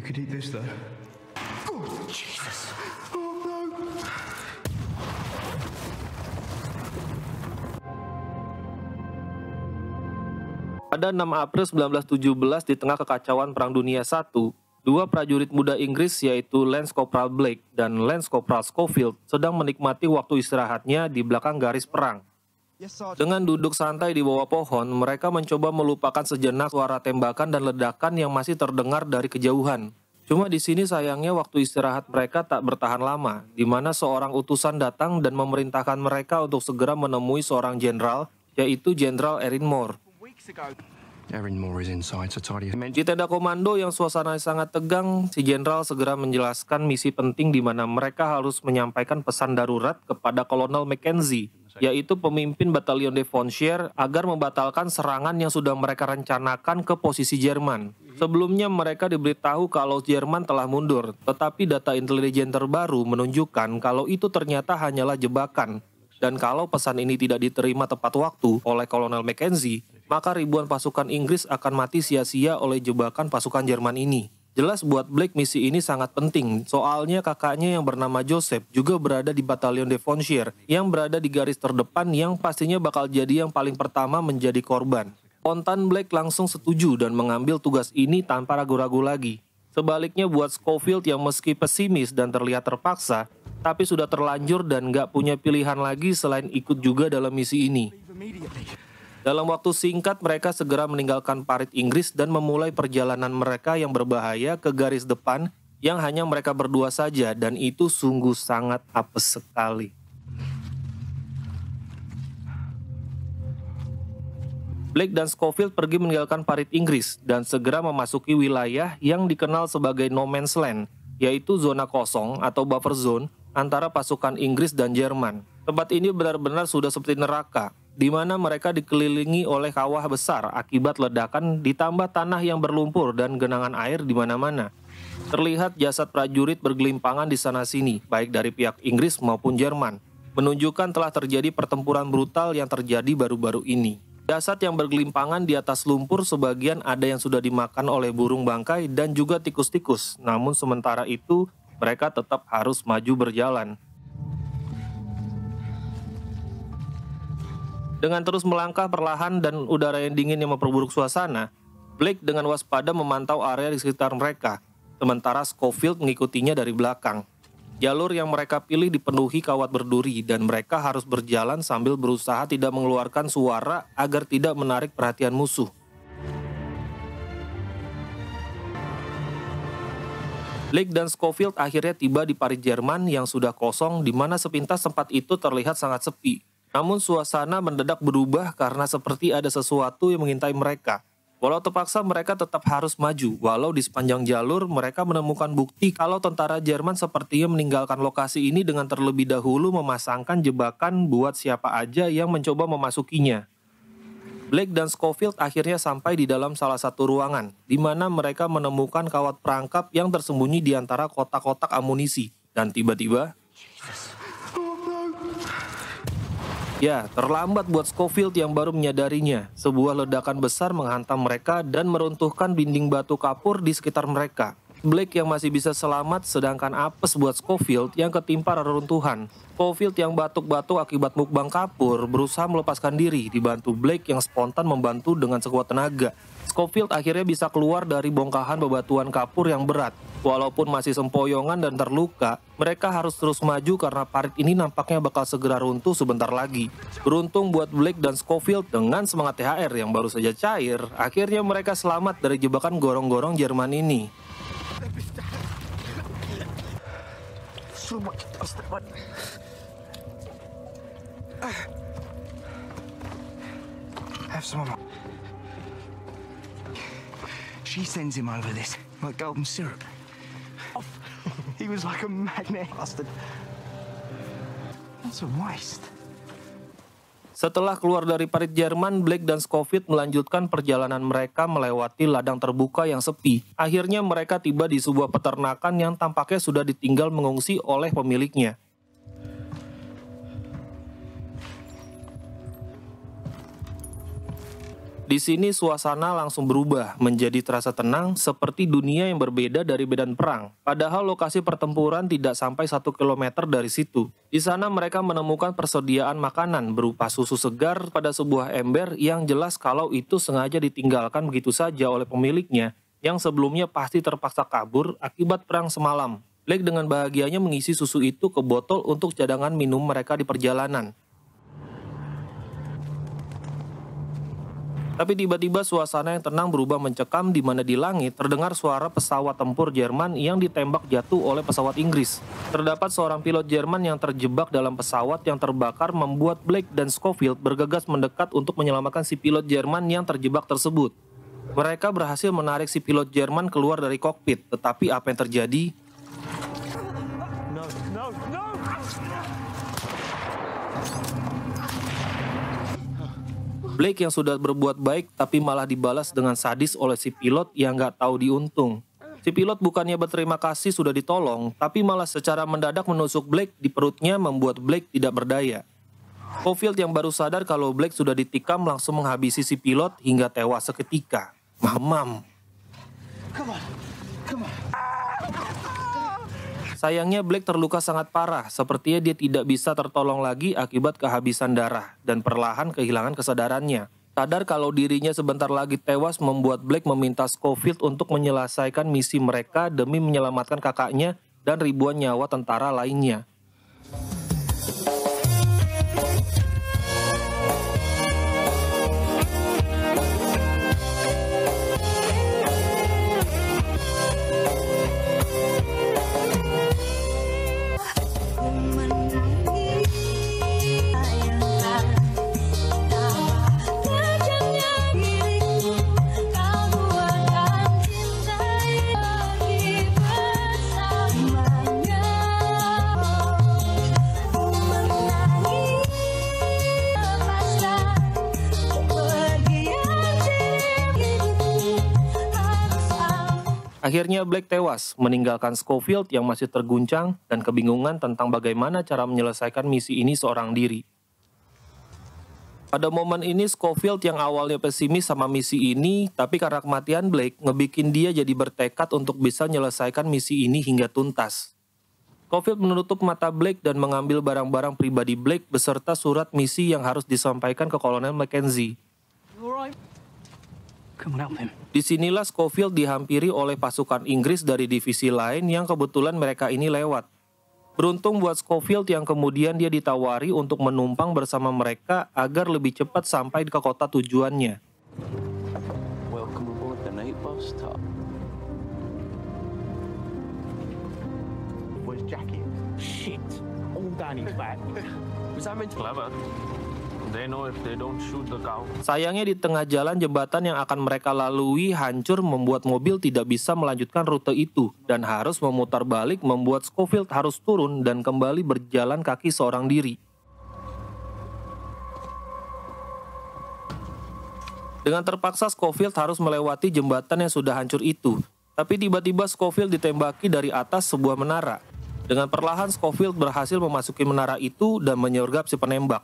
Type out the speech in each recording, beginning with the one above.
could eat this, though. Oh, Jesus! Oh, no! Pada 6 April 1917 di tengah kekacauan Perang Dunia I, dua prajurit muda Inggris yaitu Lance Corporal Blake dan Lance Corporal Schofield sedang menikmati waktu istirahatnya di belakang garis perang. Dengan duduk santai di bawah pohon, mereka mencoba melupakan sejenak suara tembakan dan ledakan yang masih terdengar dari kejauhan. Cuma di sini sayangnya waktu istirahat mereka tak bertahan lama, di mana seorang utusan datang dan memerintahkan mereka untuk segera menemui seorang jenderal, yaitu Jenderal Erin Moore. Erin Moore is inside, so tidy. Di tenda komando yang suasana sangat tegang, si jenderal segera menjelaskan misi penting di mana mereka harus menyampaikan pesan darurat kepada Kolonel Mackenzie, yaitu pemimpin Batalion Devonshire, agar membatalkan serangan yang sudah mereka rencanakan ke posisi Jerman. Sebelumnya mereka diberitahu kalau Jerman telah mundur, tetapi data intelijen terbaru menunjukkan kalau itu ternyata hanyalah jebakan. Dan kalau pesan ini tidak diterima tepat waktu oleh Kolonel Mackenzie, maka ribuan pasukan Inggris akan mati sia-sia oleh jebakan pasukan Jerman ini. Jelas buat Blake misi ini sangat penting, soalnya kakaknya yang bernama Joseph juga berada di Batalion Devonshire, yang berada di garis terdepan yang pastinya bakal jadi yang paling pertama menjadi korban. Spontan Blake langsung setuju dan mengambil tugas ini tanpa ragu-ragu lagi. Sebaliknya buat Schofield yang meski pesimis dan terlihat terpaksa, tapi sudah terlanjur dan nggak punya pilihan lagi selain ikut juga dalam misi ini. Dalam waktu singkat mereka segera meninggalkan parit Inggris dan memulai perjalanan mereka yang berbahaya ke garis depan yang hanya mereka berdua saja, dan itu sungguh sangat apes sekali. Blake dan Schofield pergi meninggalkan parit Inggris dan segera memasuki wilayah yang dikenal sebagai No Man's Land, yaitu zona kosong atau buffer zone antara pasukan Inggris dan Jerman. Tempat ini benar-benar sudah seperti neraka, di mana mereka dikelilingi oleh kawah besar akibat ledakan ditambah tanah yang berlumpur dan genangan air di mana-mana. Terlihat jasad prajurit bergelimpangan di sana-sini, baik dari pihak Inggris maupun Jerman, menunjukkan telah terjadi pertempuran brutal yang terjadi baru-baru ini. Jasad yang bergelimpangan di atas lumpur sebagian ada yang sudah dimakan oleh burung bangkai dan juga tikus-tikus, namun sementara itu mereka tetap harus maju berjalan. Dengan terus melangkah perlahan dan udara yang dingin yang memperburuk suasana, Blake dengan waspada memantau area di sekitar mereka, sementara Schofield mengikutinya dari belakang. Jalur yang mereka pilih dipenuhi kawat berduri dan mereka harus berjalan sambil berusaha tidak mengeluarkan suara agar tidak menarik perhatian musuh. Blake dan Schofield akhirnya tiba di parit Jerman yang sudah kosong, di mana sepintas tempat itu terlihat sangat sepi. Namun suasana mendadak berubah karena seperti ada sesuatu yang mengintai mereka. Walau terpaksa mereka tetap harus maju, walau di sepanjang jalur mereka menemukan bukti kalau tentara Jerman sepertinya meninggalkan lokasi ini dengan terlebih dahulu memasangkan jebakan buat siapa aja yang mencoba memasukinya. Blake dan Schofield akhirnya sampai di dalam salah satu ruangan, di mana mereka menemukan kawat perangkap yang tersembunyi di antara kotak-kotak amunisi. Dan tiba-tiba, ya, terlambat buat Schofield yang baru menyadarinya. Sebuah ledakan besar menghantam mereka dan meruntuhkan dinding batu kapur di sekitar mereka. Blake yang masih bisa selamat, sedangkan apes buat Schofield yang ketimpa reruntuhan. Schofield yang batuk-batuk akibat mukbang kapur berusaha melepaskan diri, dibantu Blake yang spontan membantu dengan sekuat tenaga. Schofield akhirnya bisa keluar dari bongkahan bebatuan kapur yang berat. Walaupun masih sempoyongan dan terluka, mereka harus terus maju karena parit ini nampaknya bakal segera runtuh sebentar lagi. Beruntung buat Blake dan Schofield, dengan semangat THR yang baru saja cair, akhirnya mereka selamat dari jebakan gorong-gorong Jerman ini. Have some more. She sends him over this, like golden syrup. He was like a magnet bastard. That's a waste. Setelah keluar dari parit Jerman, Blake dan Schofield melanjutkan perjalanan mereka melewati ladang terbuka yang sepi. Akhirnya mereka tiba di sebuah peternakan yang tampaknya sudah ditinggal mengungsi oleh pemiliknya. Di sini suasana langsung berubah menjadi terasa tenang seperti dunia yang berbeda dari medan perang. Padahal lokasi pertempuran tidak sampai 1 kilometer dari situ. Di sana mereka menemukan persediaan makanan berupa susu segar pada sebuah ember yang jelas kalau itu sengaja ditinggalkan begitu saja oleh pemiliknya yang sebelumnya pasti terpaksa kabur akibat perang semalam. Blake dengan bahagianya mengisi susu itu ke botol untuk cadangan minum mereka di perjalanan. Tapi tiba-tiba suasana yang tenang berubah mencekam di mana di langit terdengar suara pesawat tempur Jerman yang ditembak jatuh oleh pesawat Inggris. Terdapat seorang pilot Jerman yang terjebak dalam pesawat yang terbakar membuat Blake dan Scofield bergegas mendekat untuk menyelamatkan si pilot Jerman yang terjebak tersebut. Mereka berhasil menarik si pilot Jerman keluar dari kokpit, tetapi apa yang terjadi? Blake yang sudah berbuat baik tapi malah dibalas dengan sadis oleh si pilot yang nggak tahu diuntung. Si pilot bukannya berterima kasih sudah ditolong, tapi malah secara mendadak menusuk Blake di perutnya membuat Blake tidak berdaya. Scofield yang baru sadar kalau Blake sudah ditikam langsung menghabisi si pilot hingga tewas seketika. Mamam. Sayangnya Blake terluka sangat parah, sepertinya dia tidak bisa tertolong lagi akibat kehabisan darah dan perlahan kehilangan kesadarannya. Sadar kalau dirinya sebentar lagi tewas membuat Blake meminta Scofield untuk menyelesaikan misi mereka demi menyelamatkan kakaknya dan ribuan nyawa tentara lainnya. Akhirnya Blake tewas, meninggalkan Scofield yang masih terguncang dan kebingungan tentang bagaimana cara menyelesaikan misi ini seorang diri. Pada momen ini Scofield yang awalnya pesimis sama misi ini, tapi karena kematian Blake ngebikin dia jadi bertekad untuk bisa menyelesaikan misi ini hingga tuntas. Scofield menutup mata Blake dan mengambil barang-barang pribadi Blake beserta surat misi yang harus disampaikan ke Kolonel Mackenzie. Disinilah Scofield dihampiri oleh pasukan Inggris dari divisi lain yang kebetulan mereka ini lewat. Beruntung buat Scofield yang kemudian dia ditawari untuk menumpang bersama mereka agar lebih cepat sampai ke kota tujuannya. Welcome aboard the night bus, Top. Where's Jackie? Shit. All down his back. Was that meant to... Clever. They know if they don't shoot the cow. Sayangnya di tengah jalan jembatan yang akan mereka lalui hancur membuat mobil tidak bisa melanjutkan rute itu dan harus memutar balik membuat Scofield harus turun dan kembali berjalan kaki seorang diri. Dengan terpaksa Scofield harus melewati jembatan yang sudah hancur itu. Tapi tiba-tiba Scofield ditembaki dari atas sebuah menara. Dengan perlahan Scofield berhasil memasuki menara itu dan menyergap si penembak.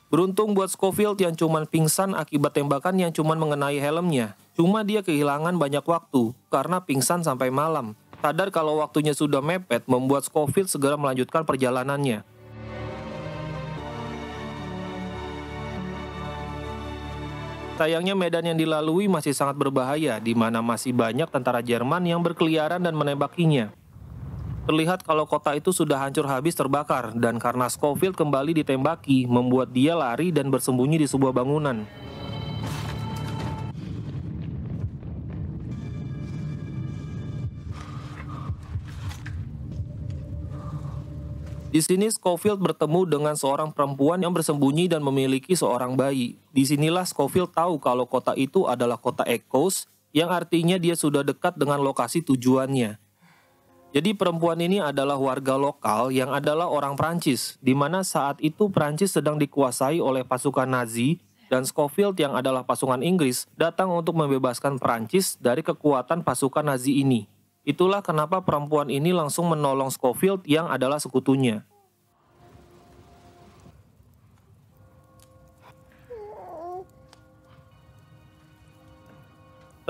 Beruntung buat Scofield yang cuman pingsan akibat tembakan yang cuman mengenai helmnya. Cuma dia kehilangan banyak waktu karena pingsan sampai malam. Sadar kalau waktunya sudah mepet membuat Scofield segera melanjutkan perjalanannya. Sayangnya medan yang dilalui masih sangat berbahaya di mana masih banyak tentara Jerman yang berkeliaran dan menembakinya. Terlihat kalau kota itu sudah hancur habis terbakar dan karena Scofield kembali ditembaki membuat dia lari dan bersembunyi di sebuah bangunan. Di sini Scofield bertemu dengan seorang perempuan yang bersembunyi dan memiliki seorang bayi. Disinilah Scofield tahu kalau kota itu adalah kota Echoes yang artinya dia sudah dekat dengan lokasi tujuannya. Jadi perempuan ini adalah warga lokal yang adalah orang Prancis, di mana saat itu Prancis sedang dikuasai oleh pasukan Nazi, dan Scofield yang adalah pasukan Inggris datang untuk membebaskan Prancis dari kekuatan pasukan Nazi ini. Itulah kenapa perempuan ini langsung menolong Scofield yang adalah sekutunya.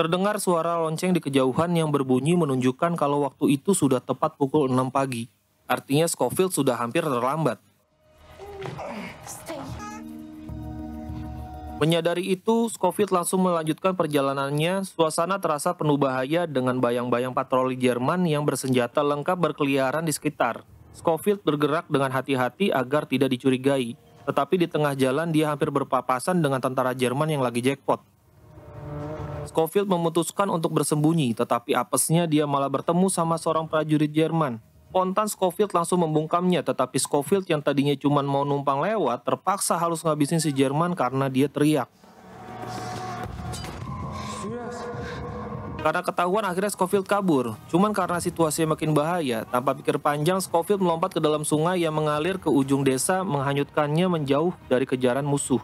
Terdengar suara lonceng di kejauhan yang berbunyi menunjukkan kalau waktu itu sudah tepat pukul 6 pagi. Artinya Scofield sudah hampir terlambat. Menyadari itu, Scofield langsung melanjutkan perjalanannya. Suasana terasa penuh bahaya dengan bayang-bayang patroli Jerman yang bersenjata lengkap berkeliaran di sekitar. Scofield bergerak dengan hati-hati agar tidak dicurigai. Tetapi di tengah jalan dia hampir berpapasan dengan tentara Jerman yang lagi jackpot. Scofield memutuskan untuk bersembunyi, tetapi apesnya dia malah bertemu sama seorang prajurit Jerman. Spontan Scofield langsung membungkamnya, tetapi Scofield yang tadinya cuma mau numpang lewat, terpaksa harus ngabisin si Jerman karena dia teriak. Karena ketahuan akhirnya Scofield kabur, cuman karena situasinya makin bahaya, tanpa pikir panjang Scofield melompat ke dalam sungai yang mengalir ke ujung desa, menghanyutkannya menjauh dari kejaran musuh.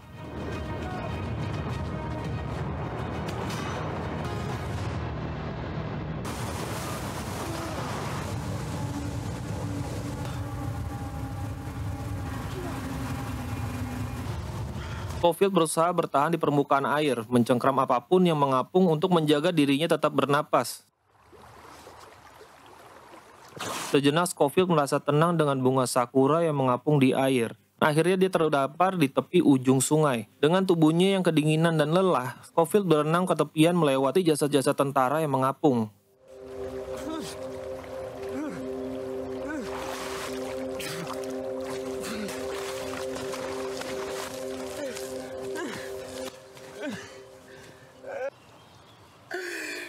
Scofield berusaha bertahan di permukaan air, mencengkram apapun yang mengapung untuk menjaga dirinya tetap bernapas. Sejenak Scofield merasa tenang dengan bunga sakura yang mengapung di air. Akhirnya dia terdampar di tepi ujung sungai. Dengan tubuhnya yang kedinginan dan lelah, Scofield berenang ke tepian melewati jasad-jasad tentara yang mengapung.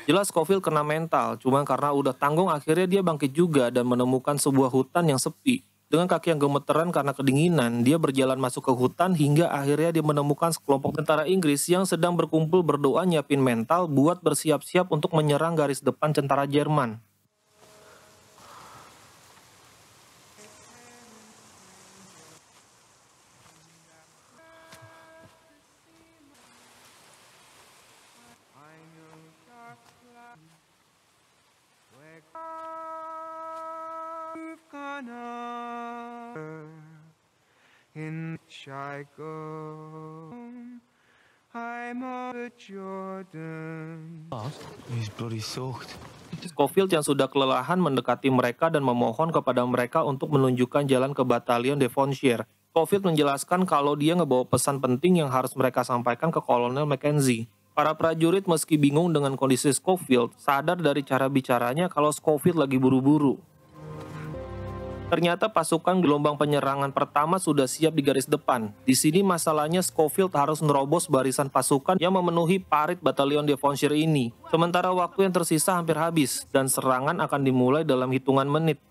Jelas Scofield kena mental, cuma karena udah tanggung akhirnya dia bangkit juga dan menemukan sebuah hutan yang sepi. Dengan kaki yang gemeteran karena kedinginan, dia berjalan masuk ke hutan hingga akhirnya dia menemukan sekelompok tentara Inggris yang sedang berkumpul berdoa nyiapin mental buat bersiap-siap untuk menyerang garis depan tentara Jerman. In I go, I'm over Jordan. He's bloody soaked. Scofield yang sudah kelelahan mendekati mereka dan memohon kepada mereka untuk menunjukkan jalan ke Batalion Devonshire. Scofield menjelaskan kalau dia ngebawa pesan penting yang harus mereka sampaikan ke Kolonel Mackenzie. Para prajurit meski bingung dengan kondisi Scofield, sadar dari cara bicaranya kalau Scofield lagi buru-buru. Ternyata pasukan gelombang penyerangan pertama sudah siap di garis depan. Di sini masalahnya Scofield harus nerobos barisan pasukan yang memenuhi parit Batalion Devonshire ini. Sementara waktu yang tersisa hampir habis, dan serangan akan dimulai dalam hitungan menit.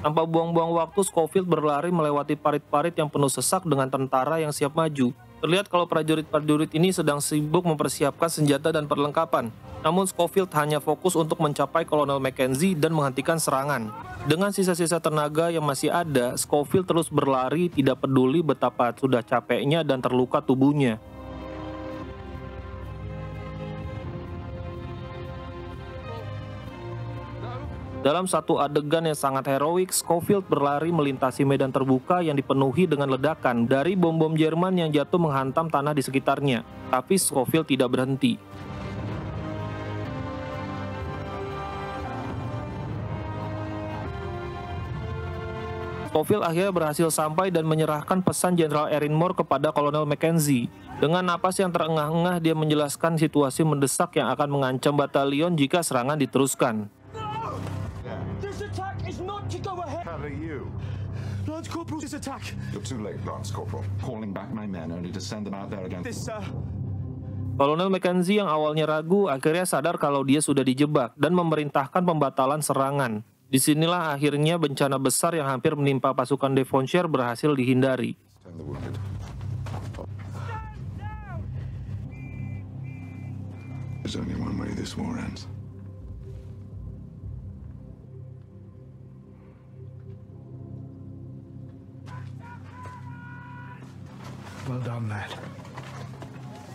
Tanpa buang-buang waktu, Scofield berlari melewati parit-parit yang penuh sesak dengan tentara yang siap maju. Terlihat kalau prajurit-prajurit ini sedang sibuk mempersiapkan senjata dan perlengkapan. Namun Scofield hanya fokus untuk mencapai Kolonel Mackenzie dan menghentikan serangan. Dengan sisa-sisa tenaga yang masih ada, Scofield terus berlari tidak peduli betapa sudah capeknya dan terluka tubuhnya. Dalam satu adegan yang sangat heroik, Scofield berlari melintasi medan terbuka yang dipenuhi dengan ledakan dari bom-bom Jerman yang jatuh menghantam tanah di sekitarnya. Tapi Scofield tidak berhenti. Scofield akhirnya berhasil sampai dan menyerahkan pesan Jenderal Erin Moore kepada Kolonel Mackenzie. Dengan napas yang terengah-engah, dia menjelaskan situasi mendesak yang akan mengancam batalion jika serangan diteruskan. Lance Corporal, this attack. You're too late, Lance Corporal. Calling back my men only to send them out there again. Kolonel Mackenzie yang awalnya ragu akhirnya sadar kalau dia sudah dijebak dan memerintahkan pembatalan serangan. Disinilah akhirnya bencana besar yang hampir menimpa pasukan Devonshire berhasil dihindari. Turn the wounded. There's only one way this war ends. Well done, lad.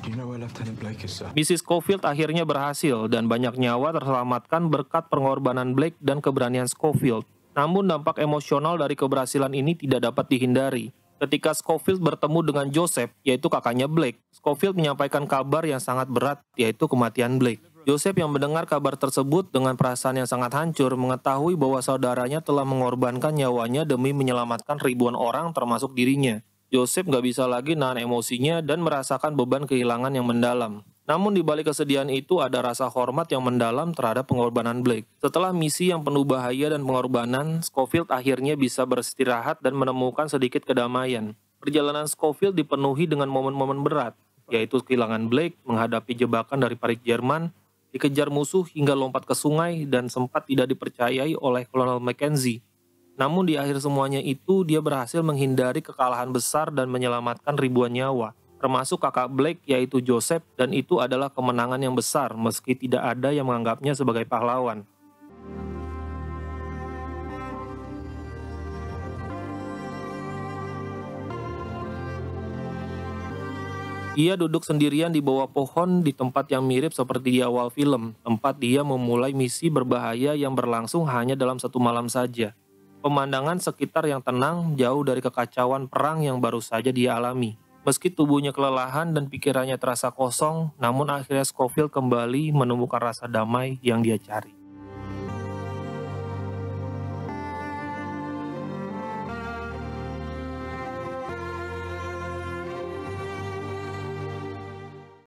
Do you know where Lieutenant Blake is, sir? Misi Scofield akhirnya berhasil dan banyak nyawa terselamatkan berkat pengorbanan Blake dan keberanian Scofield. Namun dampak emosional dari keberhasilan ini tidak dapat dihindari. Ketika Scofield bertemu dengan Joseph, yaitu kakaknya Blake, Scofield menyampaikan kabar yang sangat berat, yaitu kematian Blake. Joseph yang mendengar kabar tersebut dengan perasaan yang sangat hancur, mengetahui bahwa saudaranya telah mengorbankan nyawanya demi menyelamatkan ribuan orang termasuk dirinya. Joseph gak bisa lagi nahan emosinya dan merasakan beban kehilangan yang mendalam. Namun di balik kesedihan itu ada rasa hormat yang mendalam terhadap pengorbanan Blake. Setelah misi yang penuh bahaya dan pengorbanan, Scofield akhirnya bisa beristirahat dan menemukan sedikit kedamaian. Perjalanan Scofield dipenuhi dengan momen-momen berat, yaitu kehilangan Blake, menghadapi jebakan dari parit Jerman, dikejar musuh hingga lompat ke sungai dan sempat tidak dipercayai oleh Kolonel Mackenzie. Namun di akhir semuanya itu, dia berhasil menghindari kekalahan besar dan menyelamatkan ribuan nyawa, termasuk kakak Blake yaitu Joseph, dan itu adalah kemenangan yang besar meski tidak ada yang menganggapnya sebagai pahlawan. Ia duduk sendirian di bawah pohon di tempat yang mirip seperti di awal film, tempat dia memulai misi berbahaya yang berlangsung hanya dalam satu malam saja. Pemandangan sekitar yang tenang, jauh dari kekacauan perang yang baru saja dia alami. Meski tubuhnya kelelahan dan pikirannya terasa kosong, namun akhirnya Scofield kembali menemukan rasa damai yang dia cari.